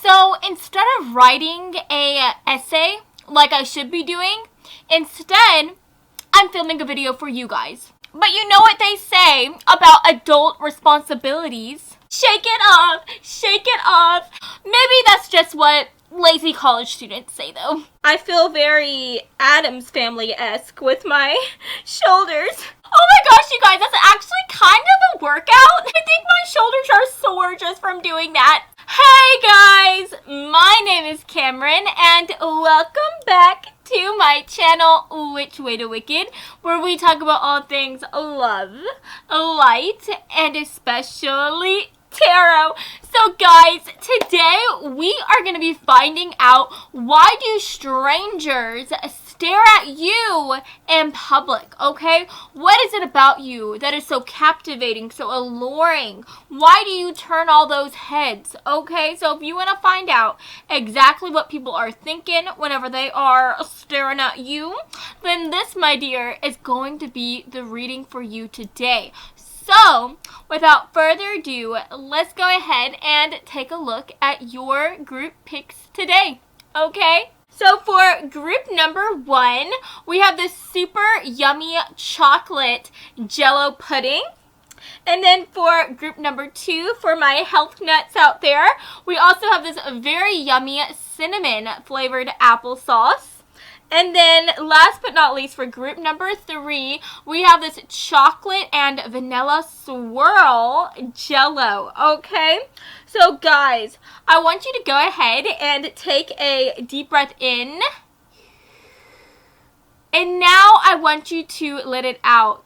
So instead of writing a essay like I should be doing, instead I'm filming a video for you guys. But you know what they say about adult responsibilities? Shake it off, shake it off. Maybe that's just what lazy college students say though. I feel very Addams Family-esque with my shoulders. Oh my gosh, you guys, that's actually kind of a workout. I think my shoulders are sore just from doing that. Hey guys, my name is Cameron and welcome back to my channel, Which Way to Wicked, where we talk about all things love, light, and especially tarot. So guys, today we are going to be finding out, why do strangers stare at you in public, okay? What is it about you that is so captivating, so alluring? Why do you turn all those heads, okay? So if you want to find out exactly what people are thinking whenever they are staring at you, then this, my dear, is going to be the reading for you today. So, without further ado, let's go ahead and take a look at your group picks today, okay? So for group number 1, we have this super yummy chocolate JELLO pudding. And then for group number 2, for my health nuts out there, we also have this very yummy cinnamon flavored applesauce. And then last but not least, for group number 3, we have this chocolate and vanilla swirl JELLO, okay? So guys, I want you to go ahead and take a deep breath in. And now I want you to let it out.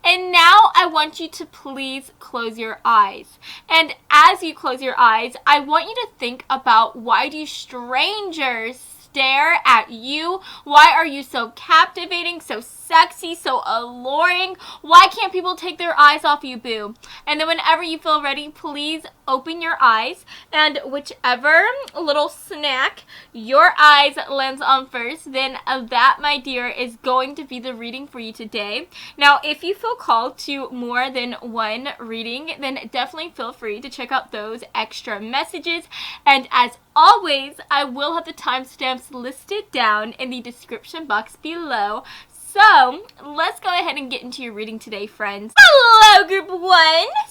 And now I want you to please close your eyes. And as you close your eyes, I want you to think about, why do strangers stare at you? Why are you so captivating, so sexy, so alluring? Why can't people take their eyes off you, boo? And then whenever you feel ready, please open your eyes, and whichever little snack your eyes lands on first, then that, my dear, is going to be the reading for you today. Now, if you feel called to more than one reading, then definitely feel free to check out those extra messages. And as always, I will have the timestamps listed down in the description box below. So, let's go ahead and get into your reading today, friends. Hello, group 1.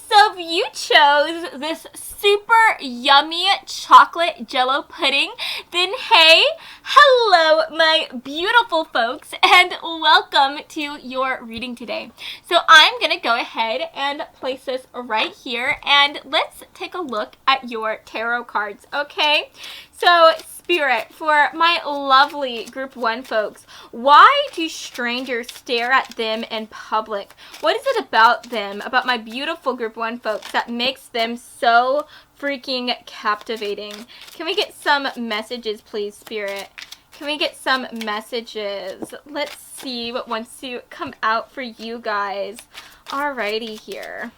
So, if you chose this super yummy chocolate JELLO pudding, then hey, hello, my beautiful folks, and welcome to your reading today. So, I'm going to go ahead and place this right here, and let's take a look at your tarot cards, okay? So, Spirit, for my lovely group 1 folks, why do strangers stare at them in public? What is it about them, about my beautiful group 1 folks, that makes them so freaking captivating? Can we get some messages, please, Spirit? Can we get some messages? Let's see what wants to come out for you guys. Alrighty here.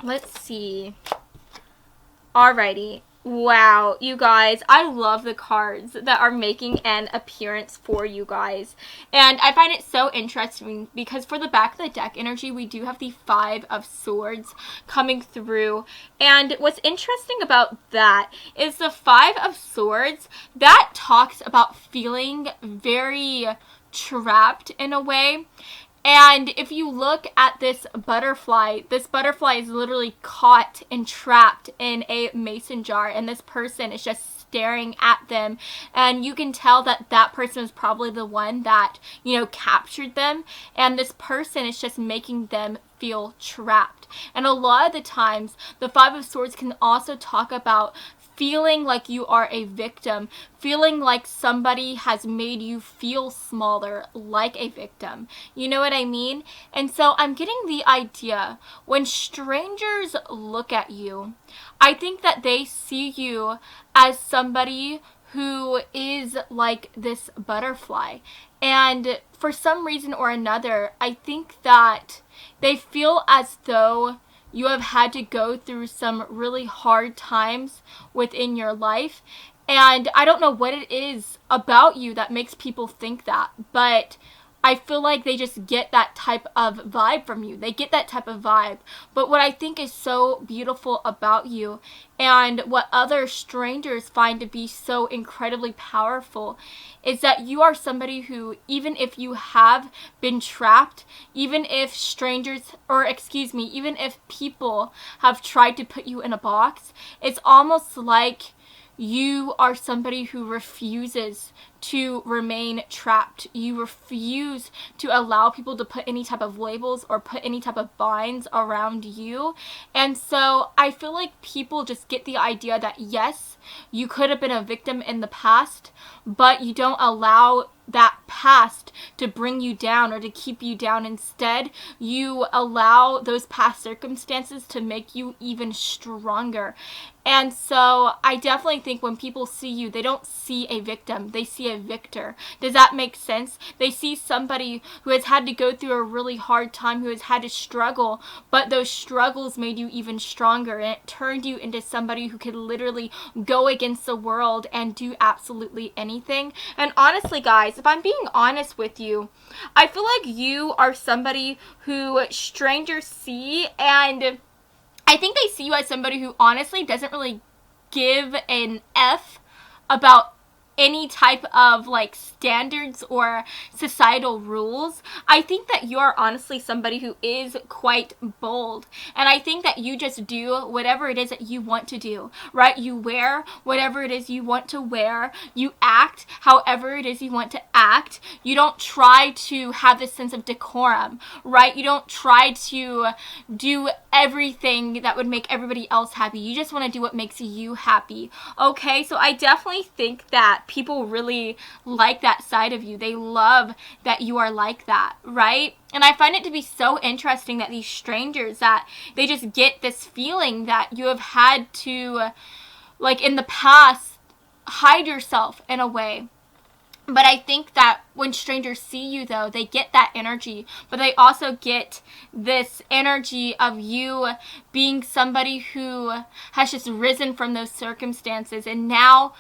Let's see. Alrighty. Wow, you guys, I love the cards that are making an appearance for you guys. And I find it so interesting because for the back of the deck energy, we do have the 5 of Swords coming through. And what's interesting about that is the 5 of Swords, that talks about feeling very trapped in a way. And if you look at this butterfly is literally caught and trapped in a mason jar, and this person is just staring at them, and you can tell that that person is probably the one that, you know, captured them, and this person is just making them feel trapped. And a lot of the times, the 5 of Swords can also talk about feeling like you are a victim, feeling like somebody has made you feel smaller, like a victim. You know what I mean? And so I'm getting the idea, when strangers look at you, I think that they see you as somebody who is like this butterfly. And for some reason or another, I think that they feel as though you have had to go through some really hard times within your life. And I don't know what it is about you that makes people think that, but I feel like they just get that type of vibe from you. They get that type of vibe. But what I think is so beautiful about you, and what other strangers find to be so incredibly powerful, is that you are somebody who, even if you have been trapped, even if even if people have tried to put you in a box, it's almost like you are somebody who refuses to remain trapped. You refuse to allow people to put any type of labels or put any type of binds around you. And so I feel like people just get the idea that yes, you could have been a victim in the past, but you don't allow that past to bring you down or to keep you down. Instead, you allow those past circumstances to make you even stronger. And so I definitely think when people see you, they don't see a victim, they see a victor. Does that make sense? They see somebody who has had to go through a really hard time, who has had to struggle, but those struggles made you even stronger, and it turned you into somebody who could literally go against the world and do absolutely anything. And honestly, guys, if I'm being honest with you, I feel like you are somebody who strangers see, and I think they see you as somebody who honestly doesn't really give an F about any type of like standards or societal rules. I think that you're honestly somebody who is quite bold, and I think that you just do whatever it is that you want to do, right? You wear whatever it is you want to wear, you act however it is you want to act. You don't try to have this sense of decorum, right? You don't try to do everything that would make everybody else happy. You just want to do what makes you happy. Okay, so I definitely think that people really like that side of you. They love that you are like that, right? And I find it to be so interesting that these strangers, that they just get this feeling that you have had to, like in the past, hide yourself in a way. But I think that when strangers see you, though, they get that energy, but they also get this energy of you being somebody who has just risen from those circumstances, and now,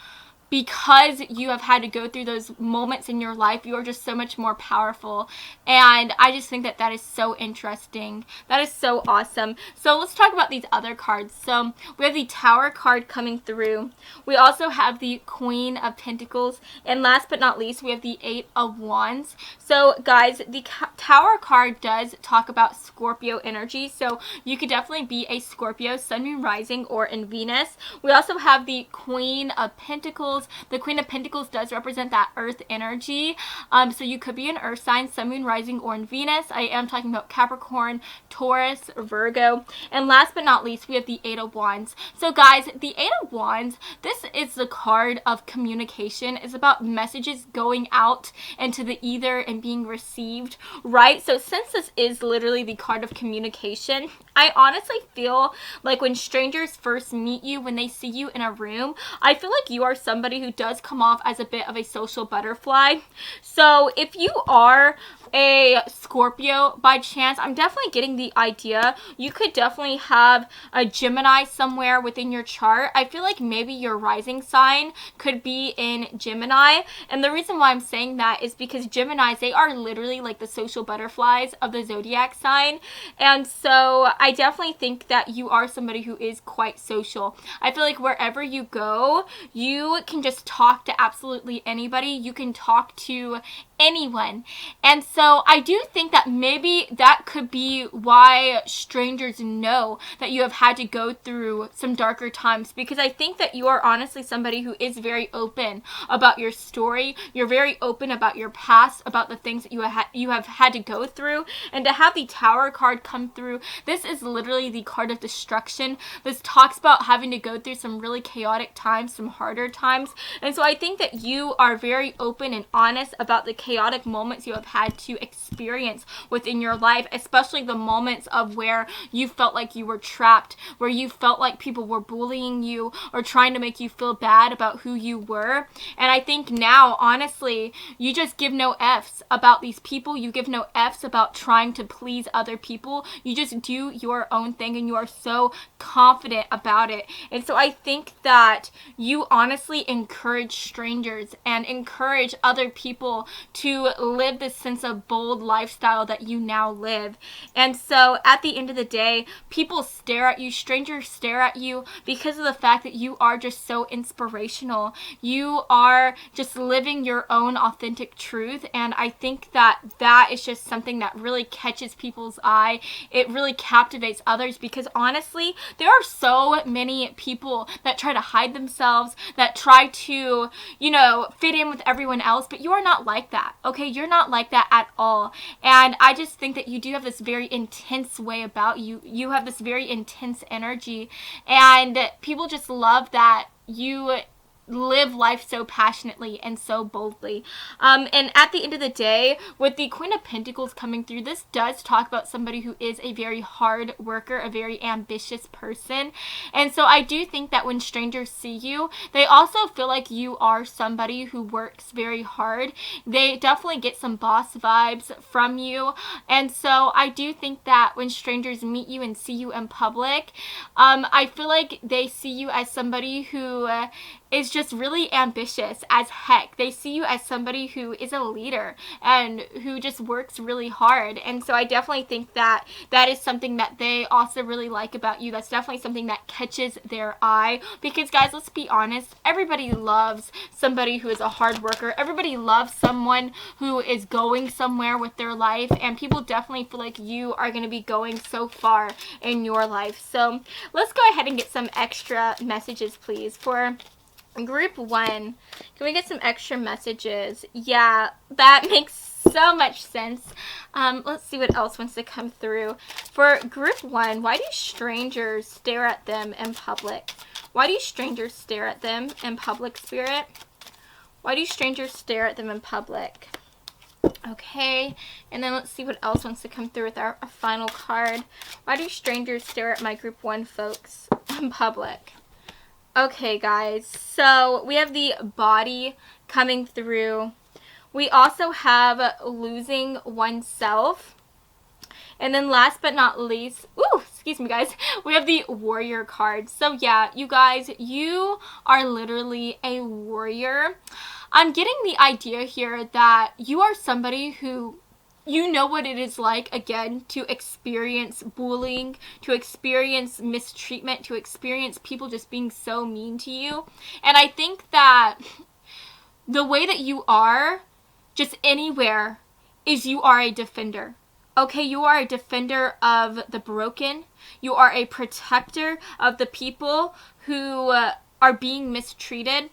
because you have had to go through those moments in your life, you are just so much more powerful. And I just think that that is so interesting. That is so awesome. So let's talk about these other cards. So we have the Tower card coming through. We also have the Queen of Pentacles. And last but not least, we have the Eight of Wands. So guys, the Tower card does talk about Scorpio energy. So you could definitely be a Scorpio, Sun, Moon, Rising, or in Venus. We also have the Queen of Pentacles. The Queen of Pentacles does represent that earth energy. So you could be an earth sign, Sun, Moon, Rising, or in Venus. I am talking about Capricorn, Taurus, Virgo. And last but not least, we have the Eight of Wands. So guys, the Eight of Wands, this is the card of communication. It's about messages going out into the ether and being received, right? So since this is literally the card of communication, I honestly feel like when strangers first meet you, when they see you in a room, I feel like you are somebody who does come off as a bit of a social butterfly. So if you are a Scorpio by chance, I'm definitely getting the idea you could definitely have a Gemini somewhere within your chart. I feel like maybe your rising sign could be in Gemini, and the reason why I'm saying that is because Geminis, they are literally like the social butterflies of the zodiac sign. And so I definitely think that you are somebody who is quite social. I feel like wherever you go, you can just talk to absolutely anybody. You can talk to anyone. And so I do think that maybe that could be why strangers know that you have had to go through some darker times, because I think that you are honestly somebody who is very open about your story. You're very open about your past, about the things that you have had to go through. And to have the Tower card come through, this is literally the card of destruction. This talks about having to go through some really chaotic times, some harder times. And so I think that you are very open and honest about the chaotic moments you have had to experience within your life, especially the moments of where you felt like you were trapped, where you felt like people were bullying you or trying to make you feel bad about who you were. And I think now, honestly, you just give no F's about these people. You give no F's about trying to please other people. You just do your own thing and you are so confident about it. And so I think that you honestly encourage strangers and encourage other people to live this sense of bold lifestyle that you now live. And so at the end of the day, people stare at you, strangers stare at you because of the fact that you are just so inspirational. You are just living your own authentic truth, and I think that that is just something that really catches people's eye. It really captivates others because honestly, there are so many people that try to hide themselves, that try to, fit in with everyone else, but you are not like that, okay? You're not like that at all. And I just think that you do have this very intense way about you. You have this very intense energy, and people just love that you live life so passionately and so boldly. And at the end of the day, with the Queen of Pentacles coming through, this does talk about somebody who is a very hard worker, a very ambitious person. And so I do think that when strangers see you, they also feel like you are somebody who works very hard. They definitely get some boss vibes from you. And so I do think that when strangers meet you and see you in public, I feel like they see you as somebody who is just really ambitious as heck. They see you as somebody who is a leader and who just works really hard. And so I definitely think that that is something that they also really like about you. That's definitely something that catches their eye, because guys, let's be honest, everybody loves somebody who is a hard worker. Everybody loves someone who is going somewhere with their life, and people definitely feel like you are going to be going so far in your life. So let's go ahead and get some extra messages, please, for Group 1. Can we get some extra messages? Yeah, that makes so much sense. Let's see what else wants to come through. For Group 1, why do strangers stare at them in public? Why do strangers stare at them in public, Spirit? Why do strangers stare at them in public? Okay, and then let's see what else wants to come through with our final card. Why do strangers stare at my Group 1 folks in public? Okay, guys, so we have the body coming through. We also have losing oneself. And then last but not least, excuse me, guys, we have the warrior card. So yeah, you guys, you are literally a warrior. I'm getting the idea here that you are somebody who, you know what it is like, again, to experience bullying, to experience mistreatment, to experience people just being so mean to you. And I think that the way that you are, just anywhere, is you are a defender. Okay, you are a defender of the broken. You are a protector of the people who are being mistreated.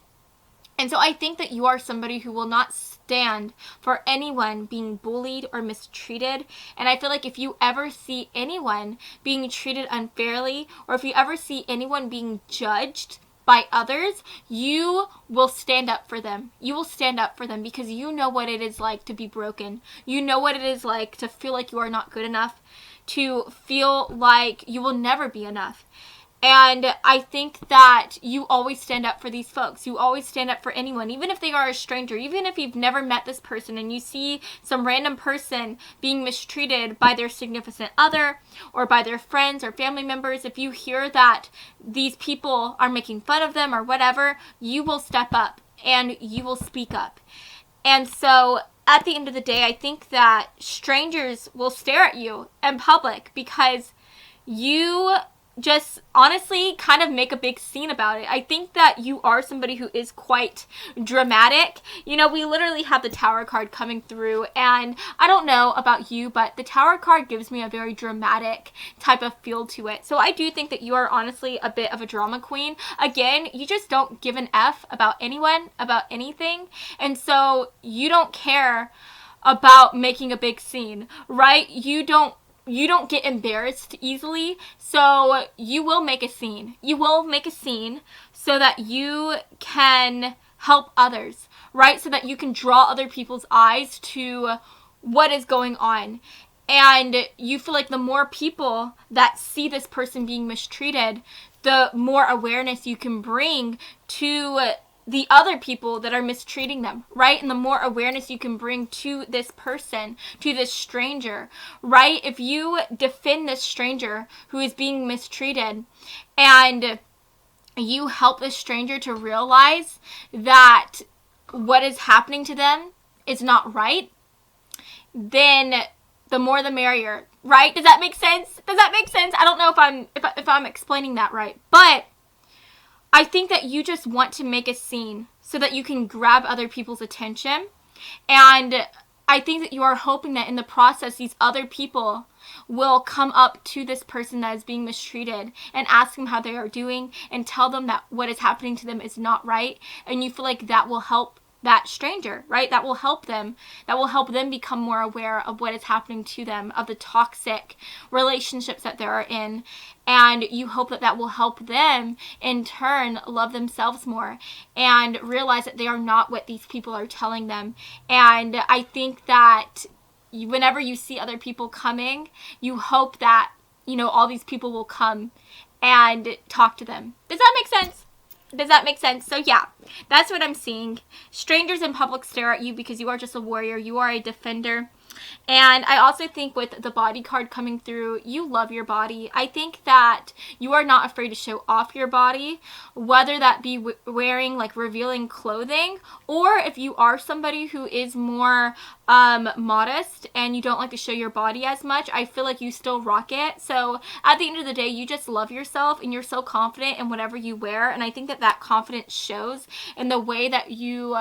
And so I think that you are somebody who will not stand for anyone being bullied or mistreated. And I feel like if you ever see anyone being treated unfairly, or if you ever see anyone being judged by others, you will stand up for them. You will stand up for them because you know what it is like to be broken. You know what it is like to feel like you are not good enough, to feel like you will never be enough. And I think that you always stand up for these folks. You always stand up for anyone, even if they are a stranger, even if you've never met this person and you see some random person being mistreated by their significant other or by their friends or family members. If you hear that these people are making fun of them or whatever, you will step up and you will speak up. And so at the end of the day, I think that strangers will stare at you in public because you just honestly kind of make a big scene about it. I think that you are somebody who is quite dramatic. You know, we literally have the Tower card coming through, and I don't know about you, but the Tower card gives me a very dramatic type of feel to it. So I do think that you are honestly a bit of a drama queen. Again, you just don't give an F about anyone, about anything, and so you don't care about making a big scene, right? You don't get embarrassed easily, so you will make a scene. You will make a scene so that you can help others, right? So that you can draw other people's eyes to what is going on. And you feel like the more people that see this person being mistreated, the more awareness you can bring to the other people that are mistreating them, right? And the more awareness you can bring to this person, to this stranger, right? If you defend this stranger who is being mistreated and you help this stranger to realize that what is happening to them is not right, then the more the merrier, right? Does that make sense? Does that make sense? I don't know if I'm explaining that right, but I think that you just want to make a scene so that you can grab other people's attention. And I think that you are hoping that in the process, these other people will come up to this person that is being mistreated and ask them how they are doing and tell them that what is happening to them is not right. And you feel like that will help that stranger, right? That will help them. That will help them become more aware of what is happening to them, of the toxic relationships that they are in. And you hope that that will help them in turn love themselves more and realize that they are not what these people are telling them. And I think that whenever you see other people coming, you hope that, you know, all these people will come and talk to them. Does that make sense? Does that make sense? So yeah, that's what I'm seeing. Strangers in public stare at you because you are just a warrior. You are a defender. And I also think with the body card coming through, you love your body. I think that you are not afraid to show off your body, whether that be wearing like revealing clothing, or if you are somebody who is more modest and you don't like to show your body as much, I feel like you still rock it. So at the end of the day, you just love yourself and you're so confident in whatever you wear. And I think that that confidence shows in the way that you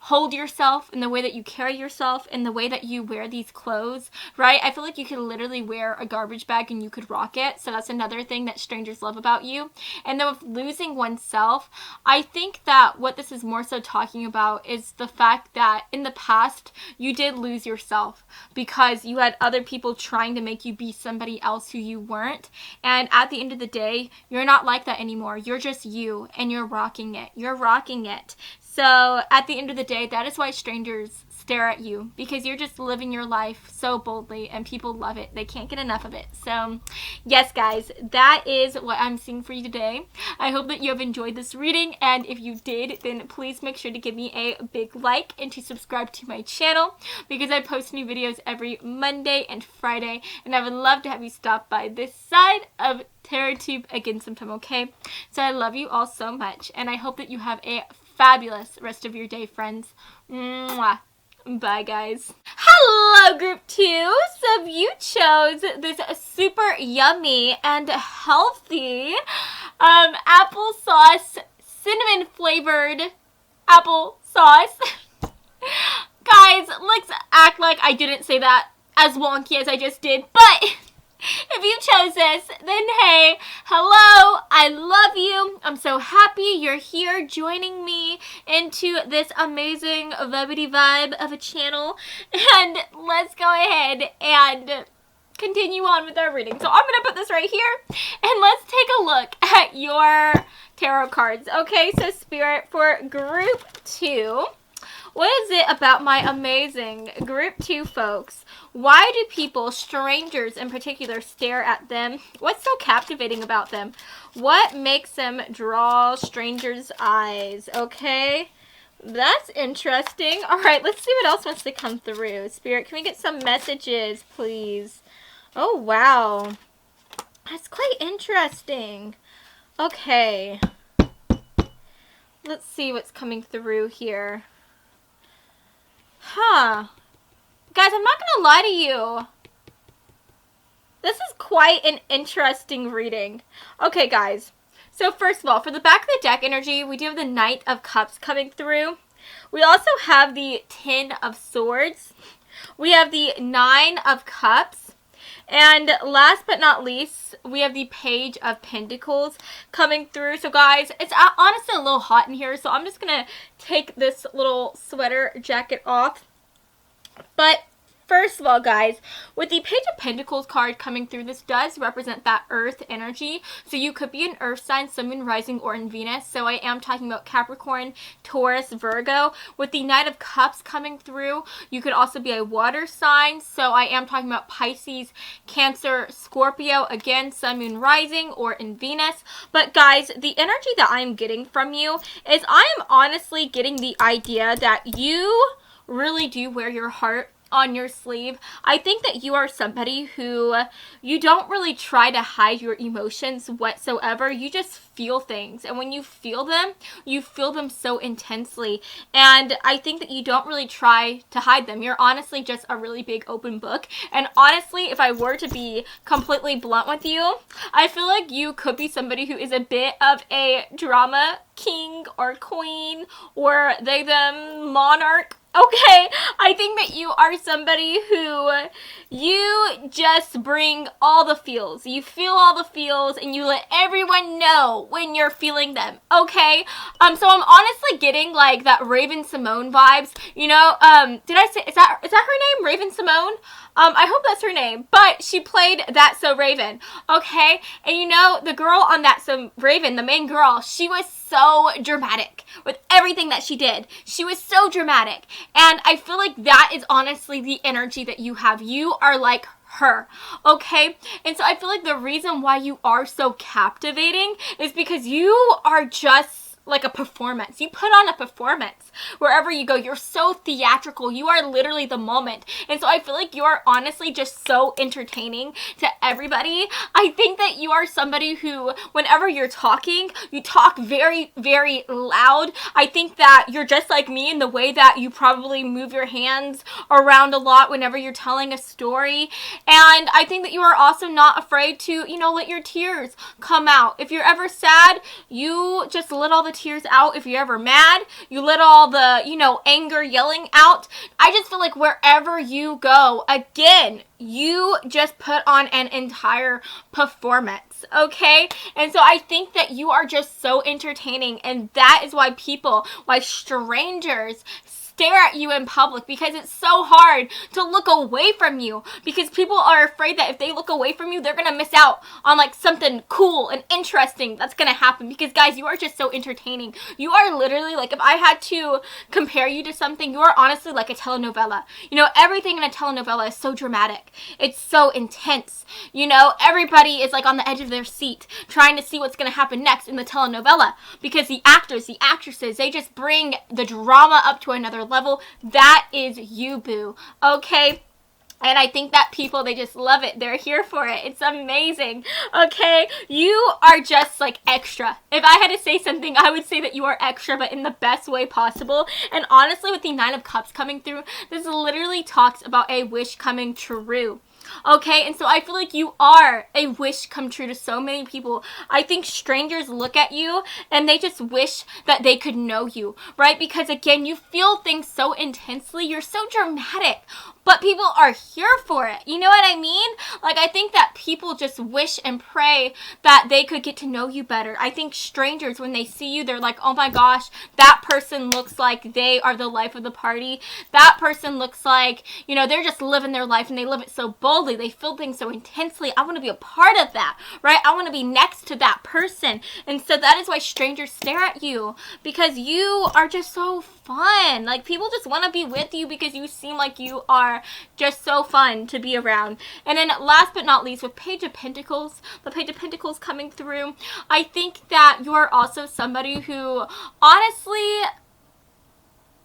hold yourself, in the way that you carry yourself, in the way that you wear these clothes, right? I feel like you could literally wear a garbage bag and you could rock it. So that's another thing that strangers love about you. And then with losing oneself, I think that what this is more so talking about is the fact that in the past you did lose yourself because you had other people trying to make you be somebody else who you weren't. And at the end of the day, you're not like that anymore. You're just you and you're rocking it. You're rocking it. So at the end of the day, that is why strangers stare at you, because you're just living your life so boldly and people love it. They can't get enough of it. So yes, guys, that is what I'm seeing for you today. I hope that you have enjoyed this reading, and if you did, then please make sure to give me a big like and to subscribe to my channel, because I post new videos every Monday and Friday, and I would love to have you stop by this side of TarotTube again sometime, okay? So I love you all so much, and I hope that you have a fabulous rest of your day, friends. Mwah. Bye, guys. Hello, group 2. So you chose this super yummy and healthy applesauce, cinnamon flavored applesauce. Guys, let's act like I didn't say that as wonky as I just did, but if you chose this, then hey, hello, I love you. I'm so happy you're here joining me into this amazing vibity vibe of a channel. And let's go ahead and continue on with our reading. So I'm going to put this right here and let's take a look at your tarot cards. Okay, so Spirit, for group 2, what is it about my amazing group 2 folks? Why do people, strangers in particular, stare at them? What's so captivating about them? What makes them draw strangers' eyes? Okay, that's interesting. All right, let's see what else wants to come through. Spirit, can we get some messages, please? Oh, wow. That's quite interesting. Okay. Let's see what's coming through here. Huh. Guys, I'm not going to lie to you. This is quite an interesting reading. Okay, guys. So first of all, for the back of the deck energy, we do have the Knight of Cups coming through. We also have the Ten of Swords. We have the Nine of Cups. And last but not least, we have the Page of Pentacles coming through. So guys, it's honestly a little hot in here, so I'm just going to take this little sweater jacket off. But First of all, guys, with the Page of Pentacles card coming through, this does represent that earth energy. So you could be an earth sign, sun, moon, rising, or in Venus. So I am talking about Capricorn, Taurus, Virgo. With the Knight of Cups coming through, you could also be a water sign. So I am talking about Pisces, Cancer, Scorpio. Again, sun, moon, rising, or in Venus. But guys, the energy that I'm getting from you is I am honestly getting the idea that you really do wear your heart on your sleeve. I think that you are somebody who you don't really try to hide your emotions whatsoever. You just feel things, and when you feel them so intensely, and I think that you don't really try to hide them. You're honestly just a really big open book. And honestly, if I were to be completely blunt with you, I feel like you could be somebody who is a bit of a drama king or queen, or they them monarch. Okay, I think that you are somebody who you just bring all the feels. You feel all the feels, and you let everyone know when you're feeling them. Okay, so I'm honestly getting like that Raven Simone vibes. You know, did I say is that her name, Raven Simone? I hope that's her name, but she played That's So Raven, okay? And you know, the girl on That's So Raven, the main girl, she was so dramatic with everything that she did. She was so dramatic, and I feel like that is honestly the energy that you have. You are like her, okay? And so I feel like the reason why you are so captivating is because you are just like a performance. You put on a performance wherever you go. You're so theatrical. You are literally the moment. And so I feel like you are honestly just so entertaining to everybody. I think that you are somebody who, whenever you're talking, you talk very, very loud. I think that you're just like me in the way that you probably move your hands around a lot whenever you're telling a story. And I think that you are also not afraid to, you know, let your tears come out. If you're ever sad, you just let all the tears out. If you're ever mad, you let all the, you know, anger, yelling out. I just feel like wherever you go, again, you just put on an entire performance, okay? And so I think that you are just so entertaining, and that is why strangers stare at you in public, because it's so hard to look away from you, because people are afraid that if they look away from you, they're gonna miss out on like something cool and interesting that's gonna happen. Because guys, you are just so entertaining. You are literally like, if I had to compare you to something, you are honestly like a telenovela. You know, everything in a telenovela is so dramatic. It's so intense. You know, everybody is like on the edge of their seat trying to see what's gonna happen next in the telenovela, because the actors, the actresses, they just bring the drama up to another level. That is you, boo, okay? And I think that people, they just love it. They're here for it. It's amazing. Okay? You are just like extra. If I had to say something, I would say that you are extra, but in the best way possible. And honestly, with the Nine of Cups coming through, this literally talks about a wish coming true. Okay, and so I feel like you are a wish come true to so many people. I think strangers look at you and they just wish that they could know you, right? Because again, you feel things so intensely. You're so dramatic, but people are here for it. You know what I mean? Like, I think that people just wish and pray that they could get to know you better. I think strangers, when they see you, they're like, oh my gosh, that person looks like they are the life of the party. That person looks like, you know, they're just living their life, and they live it so boldly. They feel things so intensely. I want to be a part of that, right? I want to be next to that person. And so that is why strangers stare at you, because you are just so fun. Like, people just want to be with you because you seem like you are just so fun to be around. And then last but not least, with Page of Pentacles, the Page of Pentacles coming through, I think that you are also somebody who, honestly,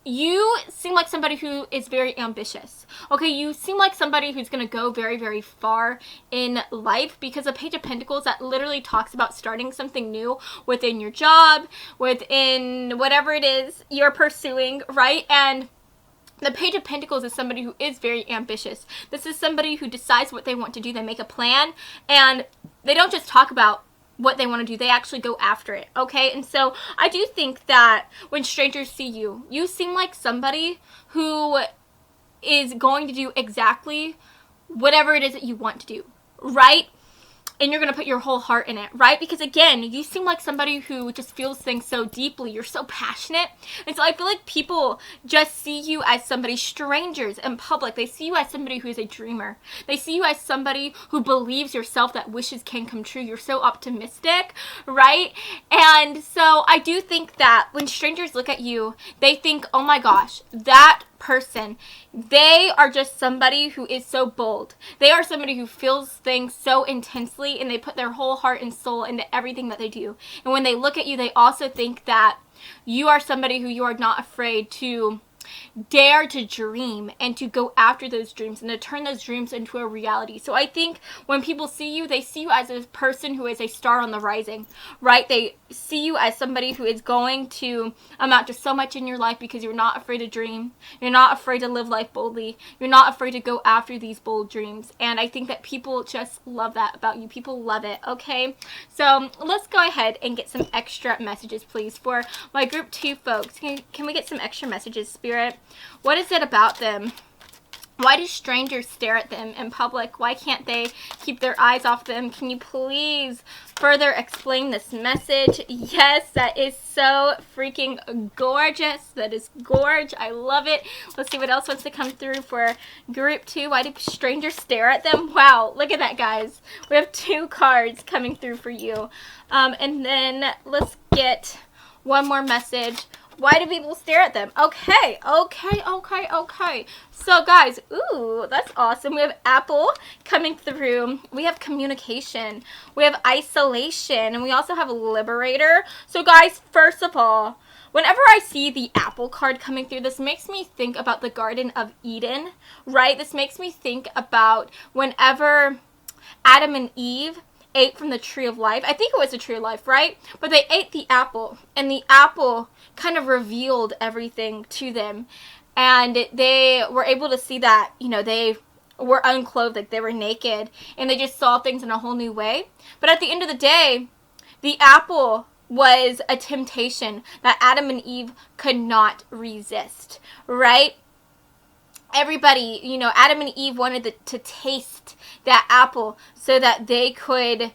you seem like somebody who is very ambitious. Okay, you seem like somebody who's going to go very, very far in life, because a Page of Pentacles, that literally talks about starting something new within your job, within whatever it is you're pursuing, right? And the Page of Pentacles is somebody who is very ambitious. This is somebody who decides what they want to do. They make a plan, and they don't just talk about what they want to do. They actually go after it, okay? And so I do think that when strangers see you, you seem like somebody who is going to do exactly whatever it is that you want to do, right? and you're going to put your whole heart in it, right? Because again, you seem like somebody who just feels things so deeply. You're so passionate. And so I feel like people just see you as somebody, strangers in public, they see you as somebody who is a dreamer. They see you as somebody who believes yourself, that wishes can come true. You're so optimistic, right? And so I do think that when strangers look at you, they think, oh my gosh, that person, they are just somebody who is so bold. They are somebody who feels things so intensely, and they put their whole heart and soul into everything that they do. And when they look at you, they also think that you are somebody who you are not afraid to dare to dream and to go after those dreams and to turn those dreams into a reality. So I think when people see you, they see you as a person who is a star on the rising, right? They see you as somebody who is going to amount to so much in your life because you're not afraid to dream. You're not afraid to live life boldly. You're not afraid to go after these bold dreams. And I think that people just love that about you. People love it, okay? So let's go ahead and get some extra messages, please, for my group 2 folks. Can we get some extra messages, Spirit? What is it about them? Why do strangers stare at them in public? Why can't they keep their eyes off them? Can you please further explain this message? Yes, that is so freaking gorgeous. That is gorge. I love it. Let's see what else wants to come through for group 2. Why do strangers stare at them? Wow, look at that, guys. We have 2 cards coming through for you. And then let's get one more message. Why do people stare at them? Okay. So, guys, ooh, that's awesome. We have Apple coming through. We have communication. We have isolation. And we also have liberator. So, guys, first of all, whenever I see the Apple card coming through, this makes me think about the Garden of Eden, right? This makes me think about whenever Adam and Eve ate from the tree of life. I think it was the tree of life, right? But they ate the apple, and the apple kind of revealed everything to them, and they were able to see that, you know, they were unclothed, like they were naked, and they just saw things in a whole new way. But at the end of the day, the apple was a temptation that Adam and Eve could not resist, right? Everybody, you know, Adam and Eve wanted to taste that apple so that they could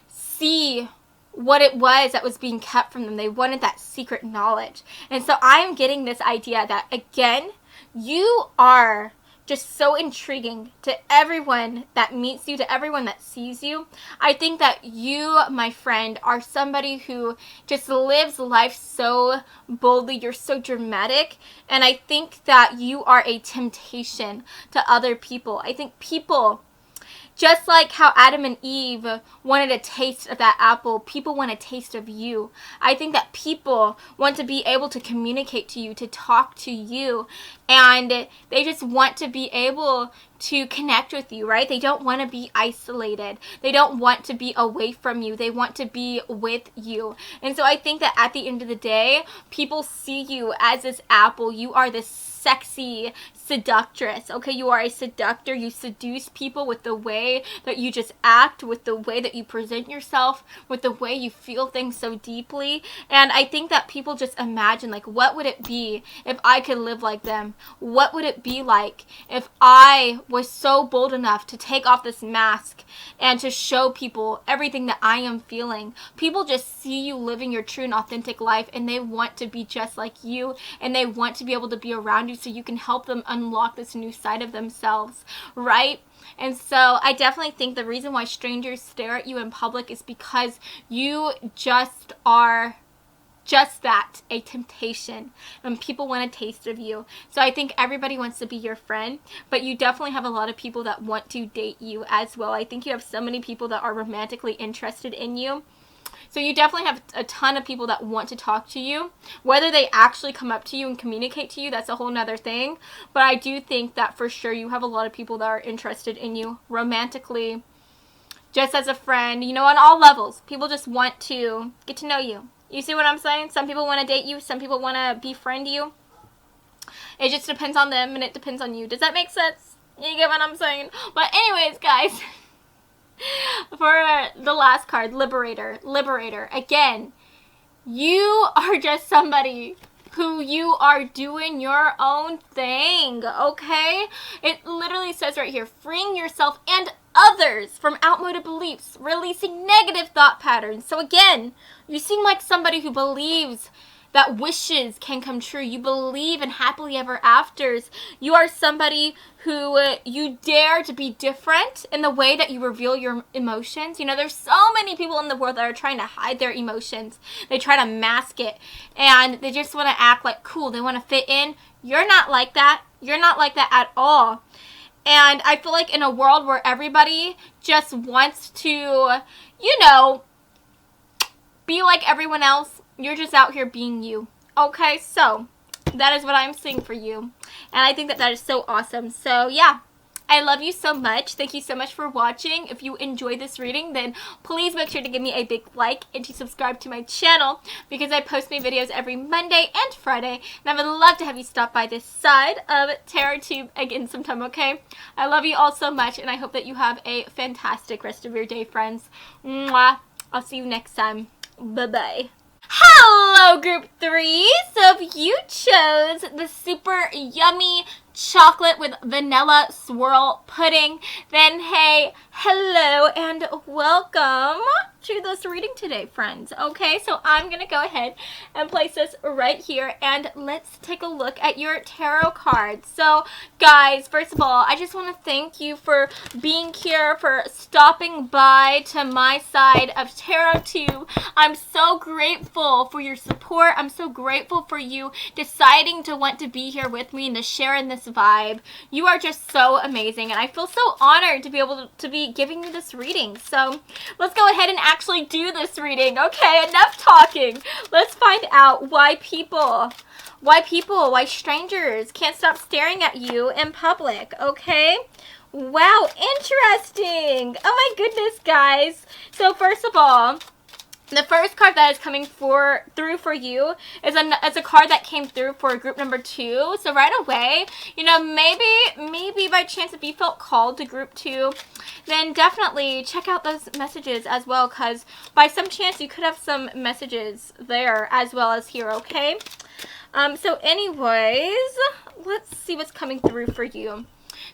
see what it was that was being kept from them. They wanted that secret knowledge. And so I'm getting this idea that, again, you are just so intriguing to everyone that meets you, to everyone that sees you. I think that you, my friend, are somebody who just lives life so boldly. You're so dramatic. And I think that you are a temptation to other people. I think people, just like how Adam and Eve wanted a taste of that apple, people want a taste of you. I think that people want to be able to communicate to you, to talk to you, and they just want to be able to connect with you, right? They don't want to be isolated. They don't want to be away from you. They want to be with you. And so I think that at the end of the day, people see you as this apple. You are this sexy seductress, okay? You are a seductor. You seduce people with the way that you just act, with the way that you present yourself, with the way you feel things so deeply. And I think that people just imagine, like, what would it be if I could live like them? What would it be like if I was so bold enough to take off this mask and to show people everything that I am feeling? People just see you living your true and authentic life, and they want to be just like you, and they want to be able to be around you so you can help them unlock this new side of themselves, right? And so I definitely think the reason why strangers stare at you in public is because you just are just that, a temptation, and people want a taste of you. So I think everybody wants to be your friend, but you definitely have a lot of people that want to date you as well. I think you have so many people that are romantically interested in you. So you definitely have a ton of people that want to talk to you. Whether they actually come up to you and communicate to you, that's a whole nother thing. But I do think that for sure you have a lot of people that are interested in you romantically, just as a friend, you know, on all levels. People just want to get to know you. You see what I'm saying? Some people want to date you. Some people want to befriend you. It just depends on them, and it depends on you. Does that make sense? You get what I'm saying? But anyways, guys, for the last card, Liberator. Liberator. Again, you are just somebody who you are doing your own thing, okay? It literally says right here, freeing yourself and others from outmoded beliefs, releasing negative thought patterns. So again, you seem like somebody who believes that wishes can come true. You believe in happily ever afters. You are somebody who you dare to be different in the way that you reveal your emotions. You know, there's so many people in the world that are trying to hide their emotions. They try to mask it, and they just want to act like cool. They want to fit in. You're not like that. You're not like that at all. And I feel like in a world where everybody just wants to, you know, be like everyone else, you're just out here being you. Okay, so that is what I'm seeing for you. And I think that that is so awesome. So yeah, I love you so much. Thank you so much for watching. If you enjoyed this reading, then please make sure to give me a big like and to subscribe to my channel, because I post new videos every Monday and Friday. And I would love to have you stop by this side of TarotTube again sometime, okay? I love you all so much, and I hope that you have a fantastic rest of your day, friends. Mwah. I'll see you next time. Bye-bye. Hello, Group 3. So if you chose the super yummy chocolate with vanilla swirl pudding, then hey, hello and welcome to this reading today, friends. Okay, so I'm going to go ahead and place this right here, and let's take a look at your tarot cards. So, guys, first of all, I just want to thank you for being here, for stopping by to my side of TarotTube. I'm so grateful for your support. I'm so grateful for you deciding to want to be here with me and to share in this vibe. You are just so amazing, and I feel so honored to be able to be giving you this reading. So let's go ahead and actually do this reading. Okay, enough talking. Let's find out why strangers can't stop staring at you in public. Okay, wow, interesting. Oh my goodness, guys. So first of all, the first card that is coming through for you is a card that came through for group number 2. So right away, you know, maybe by chance if you felt called to group 2, then definitely check out those messages as well, because by some chance you could have some messages there as well as here, okay? So anyways, let's see what's coming through for you.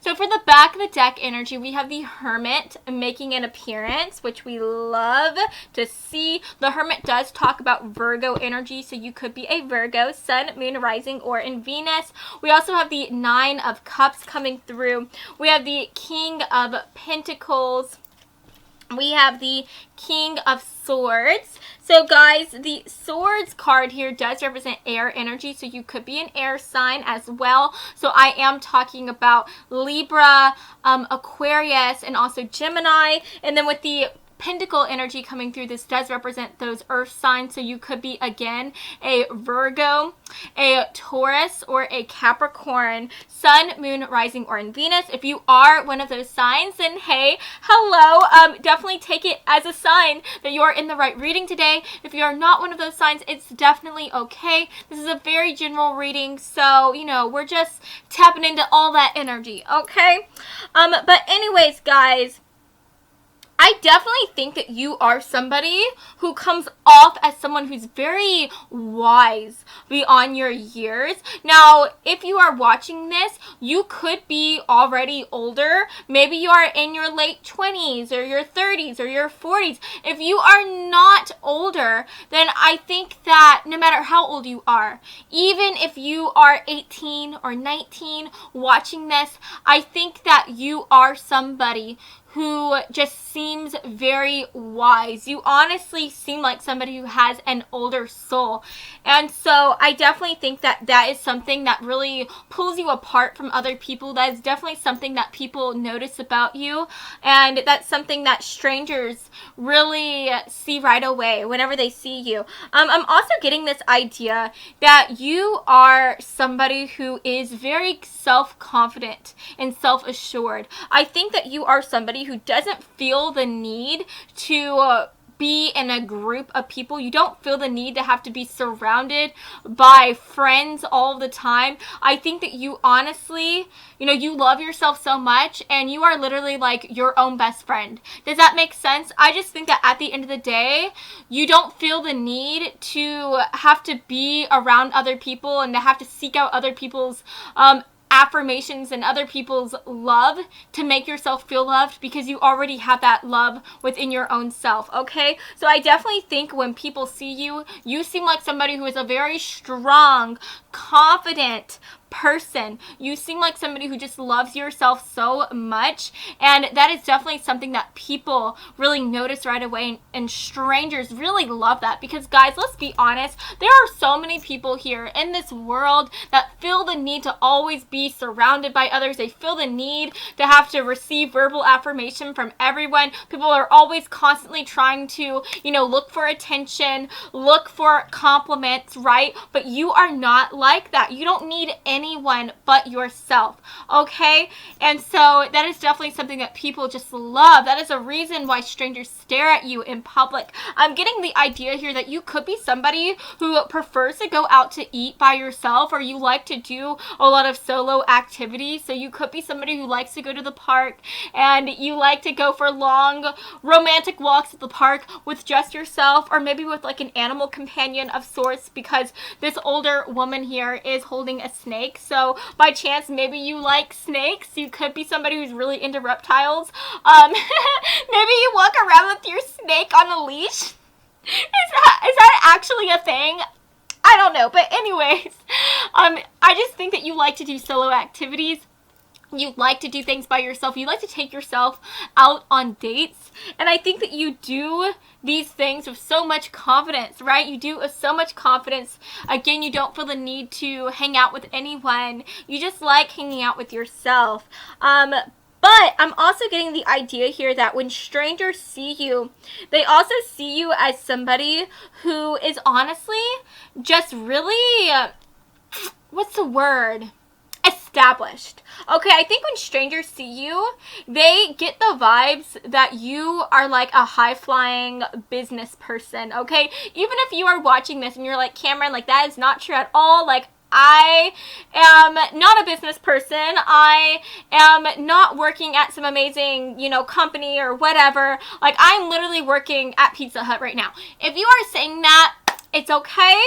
So for the back of the deck energy, we have the Hermit making an appearance, which we love to see. The Hermit does talk about Virgo energy, so you could be a Virgo, Sun, Moon, Rising, or in Venus. We also have the Nine of Cups coming through. We have the King of Pentacles. We have the King of Swords. So guys, the Swords card here does represent air energy, so you could be an air sign as well. So I am talking about Libra, Aquarius, and also Gemini. And then with the Pentacle energy coming through, this does represent those earth signs, so you could be again a Virgo, a Taurus, or a Capricorn, Sun, Moon, Rising, or in Venus. If you are one of those signs, then hey, hello, definitely take it as a sign that you are in the right reading today. If you are not one of those signs, it's definitely okay. This is a very general reading, so you know, we're just tapping into all that energy, okay? But anyways, guys, I definitely think that you are somebody who comes off as someone who's very wise beyond your years. Now, if you are watching this, you could be already older. Maybe you are in your late 20s or your 30s or your 40s. If you are not older, then I think that no matter how old you are, even if you are 18 or 19 watching this, I think that you are somebody who just seems very wise. You honestly seem like somebody who has an older soul. And so I definitely think that that is something that really pulls you apart from other people. That is definitely something that people notice about you. And that's something that strangers really see right away whenever they see you. I'm also getting this idea that you are somebody who is very self-confident and self-assured. I think that you are somebody who doesn't feel the need to be in a group of people. You don't feel the need to have to be surrounded by friends all the time. I think that you honestly, you know, you love yourself so much, and you are literally like your own best friend. Does that make sense? I just think that at the end of the day, you don't feel the need to have to be around other people and to have to seek out other people's affirmations and other people's love to make yourself feel loved, because you already have that love within your own self, okay? So I definitely think when people see you, you seem like somebody who is a very strong, confident person. You seem like somebody who just loves yourself so much, and that is definitely something that people really notice right away, and strangers really love that, because guys, let's be honest, there are so many people here in this world that feel the need to always be surrounded by others. They feel the need to have to receive verbal affirmation from everyone. People are always constantly trying to, you know, look for attention, look for compliments, right? But you are not like that. You don't need anyone but yourself, okay? And so that is definitely something that people just love. That is a reason why strangers stare at you in public. I'm getting the idea here that you could be somebody who prefers to go out to eat by yourself, or you like to do a lot of solo activities. So you could be somebody who likes to go to the park, and you like to go for long romantic walks at the park with just yourself, or maybe with like an animal companion of sorts, because this older woman here is holding a snake. So by chance, maybe you like snakes. You could be somebody who's really into reptiles. Maybe you walk around with your snake on a leash. Is that actually a thing? I don't know. But anyways, I just think that you like to do solo activities. You like to do things by yourself. You like to take yourself out on dates. And I think that you do these things with so much confidence, right? You do with so much confidence. Again, you don't feel the need to hang out with anyone. You just like hanging out with yourself. But I'm also getting the idea here that when strangers see you, they also see you as somebody who is honestly just really, what's the word? Established. Okay, I think when strangers see you, they get the vibes that you are like a high-flying business person, okay? Even if you are watching this and you're like, Cameron, like that is not true at all, like I am not a business person. I am not working at some amazing, you know, company or whatever. Like I'm literally working at Pizza Hut right now. If you are saying that, it's okay.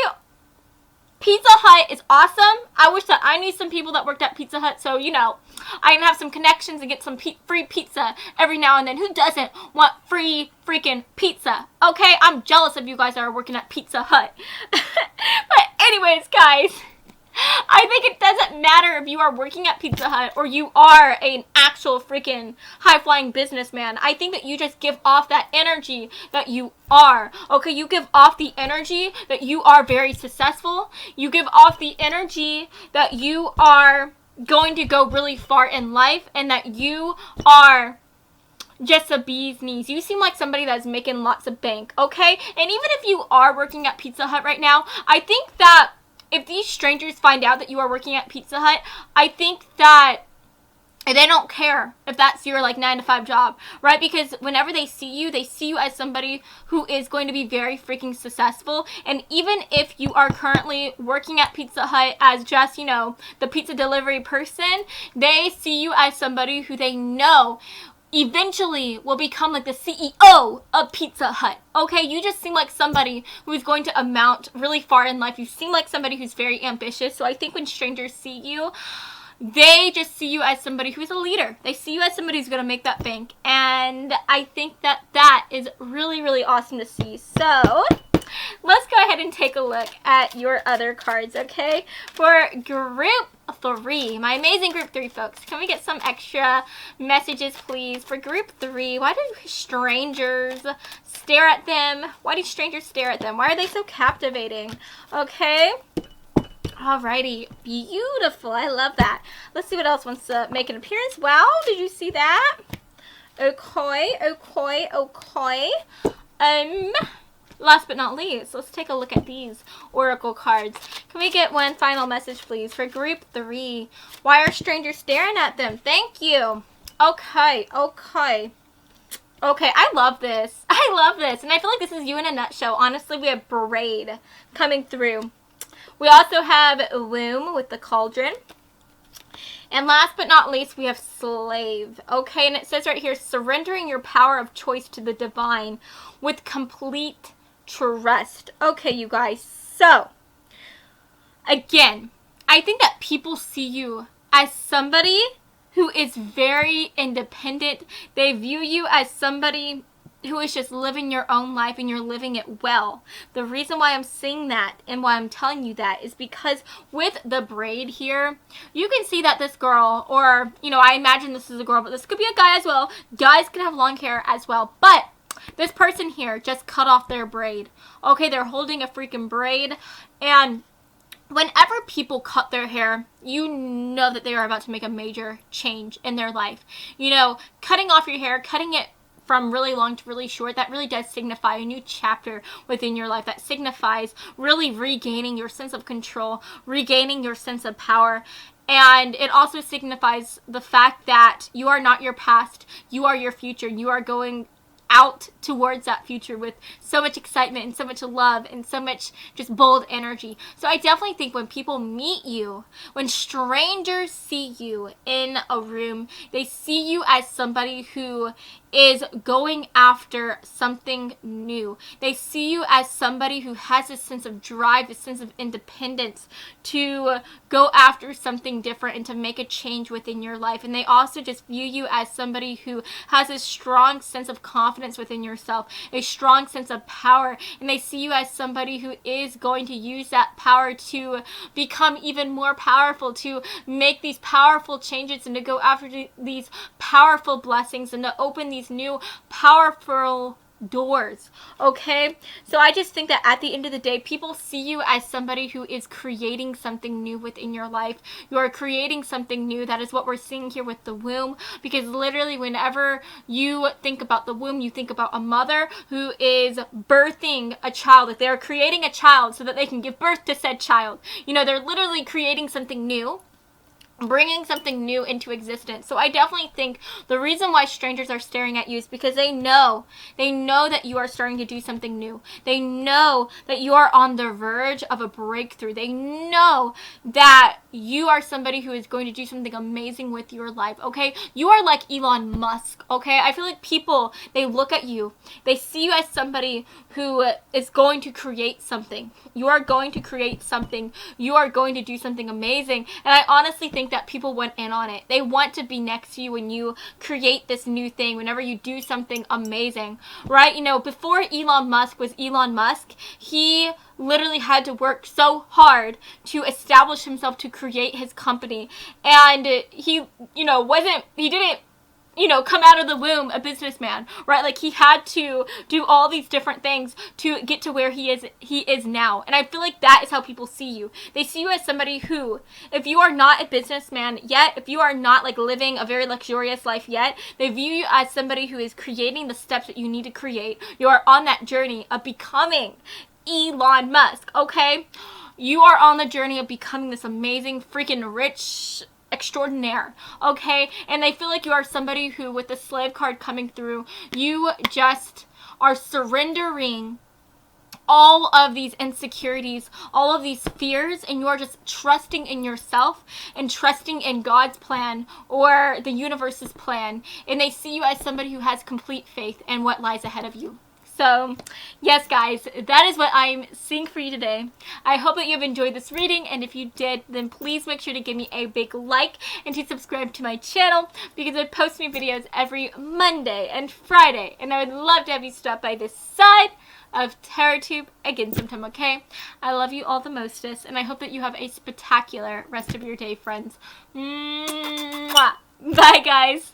Pizza Hut is awesome. I wish that I knew some people that worked at Pizza Hut, so, you know, I can have some connections and get some free pizza every now and then. Who doesn't want free freaking pizza? Okay, I'm jealous of you guys that are working at Pizza Hut. But anyways, guys, I think it doesn't matter if you are working at Pizza Hut or you are an actual freaking high-flying businessman. I think that you just give off that energy that you are. Okay, you give off the energy that you are very successful. You give off the energy that you are going to go really far in life, and that you are just a bee's knees. You seem like somebody that's making lots of bank, okay? And even if you are working at Pizza Hut right now, I think that if these strangers find out that you are working at Pizza Hut, I think that they don't care if that's your like 9-to-5 job, right? Because whenever they see you as somebody who is going to be very freaking successful. And even if you are currently working at Pizza Hut as just, you know, the pizza delivery person, they see you as somebody who they know eventually will become like the CEO of Pizza Hut. Okay, you just seem like somebody who is going to amount really far in life. You seem like somebody who's very ambitious. So I think when strangers see you, they just see you as somebody who's a leader. They see you as somebody who's going to make that bank. And I think that that is really, really awesome to see. So let's go ahead and take a look at your other cards, okay? For group 3, my amazing group 3 folks, can we get some extra messages, please? For group 3, why do strangers stare at them? Why do strangers stare at them? Why are they so captivating? Okay. Alrighty, beautiful. I love that. Let's see what else wants to make an appearance. Wow, did you see that? Okay, okay, okay. Last but not least, let's take a look at these oracle cards. Can we get one final message, please, for group 3? Why are strangers staring at them? Thank you. Okay, okay. Okay, I love this. I love this. And I feel like this is you in a nutshell. Honestly, we have Braid coming through. We also have Loom with the Cauldron. And last but not least, we have Slave. Okay, and it says right here, surrendering your power of choice to the divine with complete trust. Okay, you guys. So, again, I think that people see you as somebody who is very independent. They view you as somebody who is just living your own life and you're living it well. The reason why I'm saying that and why I'm telling you that is because with the braid here, you can see that this girl, or, you know, I imagine this is a girl, but this could be a guy as well. Guys can have long hair as well, but this person here just cut off their braid. Okay, they're holding a freaking braid, and whenever people cut their hair, you know that they are about to make a major change in their life. You know, cutting off your hair, cutting it from really long to really short, that really does signify a new chapter within your life. That signifies really regaining your sense of control, regaining your sense of power. And it also signifies the fact that you are not your past, you are your future. You are going out towards that future with so much excitement and so much love and so much just bold energy. So I definitely think when people meet you, when strangers see you in a room, they see you as somebody who is going after something new. They see you as somebody who has this sense of drive, this sense of independence to go after something different and to make a change within your life. And they also just view you as somebody who has a strong sense of confidence within yourself, a strong sense of power, and they see you as somebody who is going to use that power to become even more powerful, to make these powerful changes and to go after these powerful blessings and to open these new powerful doors. Okay, so I just think that at the end of the day, people see you as somebody who is creating something new within your life. You are creating something new. That is what we're seeing here with the womb, because literally whenever you think about the womb, you think about a mother who is birthing a child. Like, they're creating a child so that they can give birth to said child. You know, they're literally creating something new, bringing something new into existence. So I definitely think the reason why strangers are staring at you is because they know that you are starting to do something new. They know that you are on the verge of a breakthrough. They know that you are somebody who is going to do something amazing with your life. Okay, you are like Elon Musk. Okay, I feel like people, they look at you, they see you as somebody who is going to create something. You are going to create something. You are going to do something amazing. And I honestly think that people went in on it. They want to be next to you when you create this new thing, whenever you do something amazing, right? You know, before Elon Musk was Elon Musk, he literally had to work so hard to establish himself, to create his company. And he, he didn't, come out of the womb a businessman, right? Like, he had to do all these different things to get to where he is now. And I feel like that is how people see you. They see you as somebody who, if you are not a businessman yet, if you are not like living a very luxurious life yet, they view you as somebody who is creating the steps that you need to create. You are on that journey of becoming Elon Musk, okay? You are on the journey of becoming this amazing, freaking rich extraordinaire, okay? And they feel like you are somebody who, with the slave card coming through, you just are surrendering all of these insecurities, all of these fears, and you are just trusting in yourself and trusting in God's plan or the universe's plan. And they see you as somebody who has complete faith in what lies ahead of you. So, yes, guys, that is what I'm seeing for you today. I hope that you've enjoyed this reading, and if you did, then please make sure to give me a big like and to subscribe to my channel, because I post new videos every Monday and Friday, and I would love to have you stop by this side of TerraTube again sometime, okay? I love you all the mostest, and I hope that you have a spectacular rest of your day, friends. Mwah! Bye, guys!